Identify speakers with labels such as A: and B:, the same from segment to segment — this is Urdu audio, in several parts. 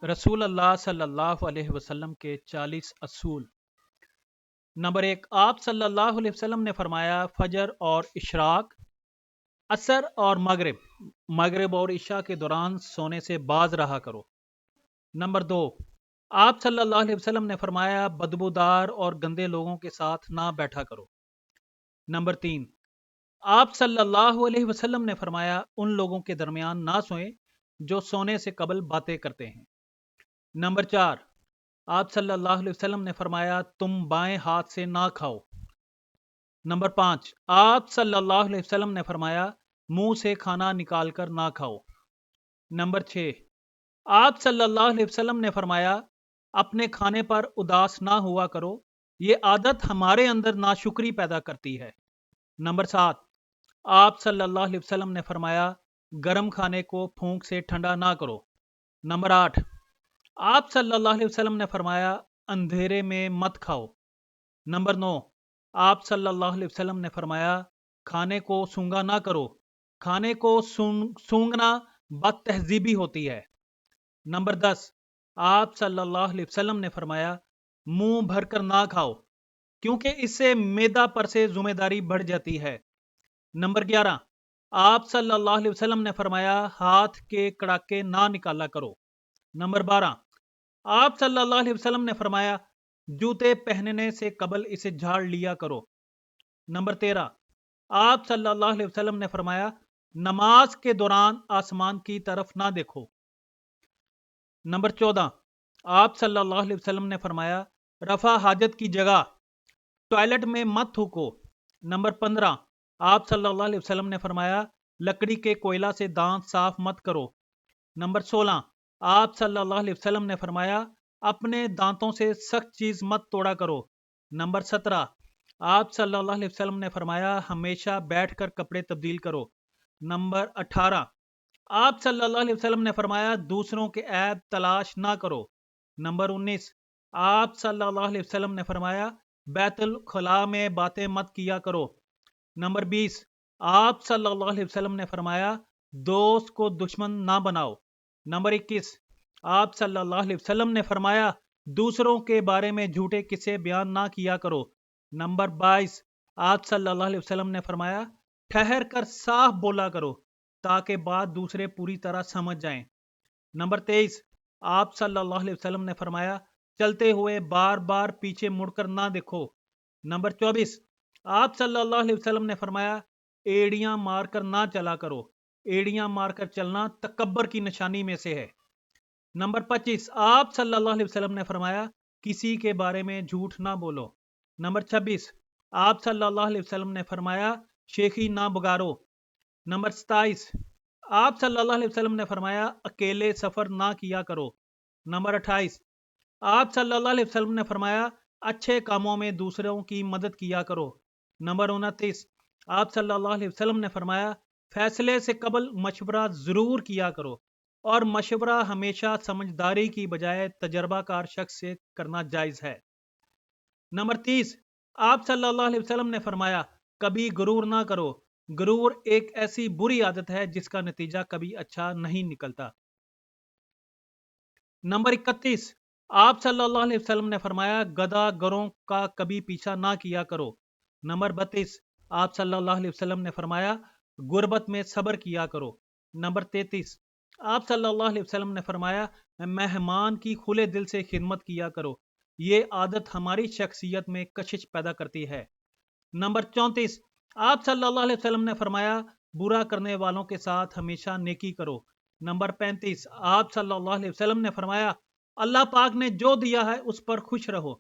A: رسول اللہ صلی اللہ علیہ وسلم کے 40 اصول۔ نمبر 1، آپ صلی اللہ علیہ وسلم نے فرمایا فجر اور اشراق، عصر اور مغرب اور عشاء کے دوران سونے سے باز رہا کرو۔ نمبر 2، آپ صلی اللہ علیہ وسلم نے فرمایا بدبودار اور گندے لوگوں کے ساتھ نہ بیٹھا کرو۔ نمبر 3، آپ صلی اللہ علیہ وسلم نے فرمایا ان لوگوں کے درمیان نہ سوئیں جو سونے سے قبل باتیں کرتے ہیں۔ نمبر 4، آپ صلی اللہ علیہ وسلم نے فرمایا تم بائیں ہاتھ سے نہ کھاؤ۔ نمبر 5، آپ صلی اللہ علیہ وسلم نے فرمایا منہ سے کھانا نکال کر نہ کھاؤ۔ نمبر 6، آپ صلی اللہ علیہ وسلم نے فرمایا اپنے کھانے پر اداس نہ ہوا کرو، یہ عادت ہمارے اندر ناشکری پیدا کرتی ہے۔ نمبر 7، آپ صلی اللہ علیہ وسلم نے فرمایا گرم کھانے کو پھونک سے ٹھنڈا نہ کرو۔ نمبر 8، آپ صلی اللہ علیہ وسلم نے فرمایا اندھیرے میں مت کھاؤ۔ نمبر 9، آپ صلی اللہ علیہ وسلم نے فرمایا کھانے کو سونگا نہ کرو، کھانے کو سونگنا بد تہذیبی ہوتی ہے۔ نمبر 10، آپ صلی اللہ علیہ وسلم نے فرمایا منہ بھر کر نہ کھاؤ کیونکہ اس سے معدہ پر سے ذمہ داری بڑھ جاتی ہے۔ نمبر 11، آپ صلی اللہ علیہ وسلم نے فرمایا ہاتھ کے کڑاکے نہ نکالا کرو۔ نمبر 12، آپ صلی اللہ علیہ وسلم نے فرمایا جوتے پہننے سے قبل اسے جھاڑ لیا کرو۔ نمبر 13، آپ صلی اللہ علیہ وسلم نے فرمایا نماز کے دوران آسمان کی طرف نہ دیکھو۔ نمبر 14، آپ صلی اللہ علیہ وسلم نے فرمایا رفع حاجت کی جگہ ٹوائلٹ میں مت تھوکو۔ نمبر 15، آپ صلی اللہ علیہ وسلم نے فرمایا لکڑی کے کوئلہ سے دانت صاف مت کرو۔ نمبر 16، آپ صلی اللہ علیہ وسلم نے فرمایا اپنے دانتوں سے سخت چیز مت توڑا کرو۔ نمبر 17، آپ صلی اللہ علیہ وسلم نے فرمایا ہمیشہ بیٹھ کر کپڑے تبدیل کرو۔ نمبر 18، آپ صلی اللہ علیہ وسلم نے فرمایا دوسروں کے عیب تلاش نہ کرو۔ نمبر 19، آپ صلی اللہ علیہ وسلم نے فرمایا بیت الخلاء میں باتیں مت کیا کرو۔ نمبر 20، آپ صلی اللہ علیہ وسلم نے فرمایا دوست کو دشمن نہ بناؤ۔ نمبر 21، آپ صلی اللہ علیہ وسلم نے فرمایا دوسروں کے بارے میں جھوٹے قصے بیان نہ کیا کرو۔ نمبر 22، آپ صلی اللہ علیہ وسلم نے فرمایا ٹھہر کر صاف بولا کرو تاکہ بات دوسرے پوری طرح سمجھ جائیں۔ نمبر 23، آپ صلی اللہ علیہ وسلم نے فرمایا چلتے ہوئے بار بار پیچھے مڑ کر نہ دیکھو۔ نمبر 24، آپ صلی اللہ علیہ وسلم نے فرمایا ایڑیاں مار کر نہ چلا کرو، ایڑیاں مار کر چلنا تکبر کی نشانی میں سے ہے۔ نمبر 25، آپ صلی اللہ علیہ وسلم نے فرمایا کسی کے بارے میں جھوٹ نہ بولو۔ نمبر 26، آپ صلی اللہ علیہ وسلم نے فرمایا شیخی نہ بگارو۔ نمبر 27، آپ صلی اللہ علیہ وسلم نے فرمایا اکیلے سفر نہ کیا کرو۔ نمبر 28، آپ صلی اللہ علیہ وسلم نے فرمایا اچھے کاموں میں دوسروں کی مدد کیا کرو۔ نمبر 29، آپ صلی اللہ علیہ وسلم نے فرمایا فیصلے سے قبل مشورہ ضرور کیا کرو اور مشورہ ہمیشہ سمجھداری کی بجائے تجربہ کار شخص سے کرنا جائز ہے۔ نمبر 30، آپ صلی اللہ علیہ وسلم نے فرمایا کبھی غرور نہ کرو، غرور ایک ایسی بری عادت ہے جس کا نتیجہ کبھی اچھا نہیں نکلتا۔ نمبر 31، آپ صلی اللہ علیہ وسلم نے فرمایا گدھا گروں کا کبھی پیچھا نہ کیا کرو۔ نمبر 32، آپ صلی اللہ علیہ وسلم نے فرمایا غربت میں صبر کیا کرو۔ نمبر 33، آپ صلی اللہ علیہ وسلم نے فرمایا مہمان کی کھلے دل سے خدمت کیا کرو، یہ عادت ہماری شخصیت میں کشش پیدا کرتی ہے۔ نمبر 34، آپ صلی اللہ علیہ وسلم نے فرمایا برا کرنے والوں کے ساتھ ہمیشہ نیکی کرو۔ نمبر 35، آپ صلی اللہ علیہ وسلم نے فرمایا اللہ پاک نے جو دیا ہے اس پر خوش رہو۔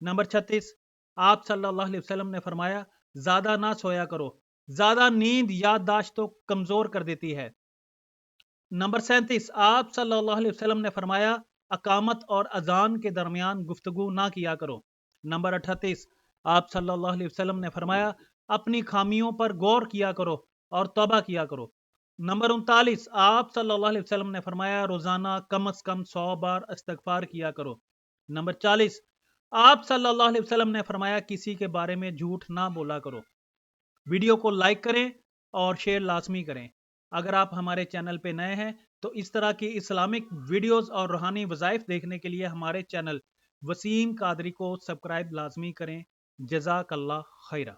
A: نمبر 36، آپ صلی اللہ علیہ وسلم نے فرمایا زیادہ نہ سویا کرو، زیادہ نیند یادداشت کو کمزور کر دیتی ہے۔ نمبر 37، آپ صلی اللہ علیہ وسلم نے فرمایا اقامت اور اذان کے درمیان گفتگو نہ کیا کرو۔ نمبر 38، آپ صلی اللہ علیہ وسلم نے فرمایا اپنی خامیوں پر غور کیا کرو اور توبہ کیا کرو۔ نمبر 39، آپ صلی اللہ علیہ وسلم نے فرمایا روزانہ کم از کم 100 بار استغفار کیا کرو۔ نمبر 40، آپ صلی اللہ علیہ وسلم نے فرمایا کسی کے بارے میں جھوٹ نہ بولا کرو۔ ویڈیو کو لائک کریں اور شیئر لازمی کریں۔ اگر آپ ہمارے چینل پہ نئے ہیں تو اس طرح کی اسلامک ویڈیوز اور روحانی وظائف دیکھنے کے لیے ہمارے چینل وسیم قادری کو سبسکرائب لازمی کریں۔ جزاک اللہ خیرہ۔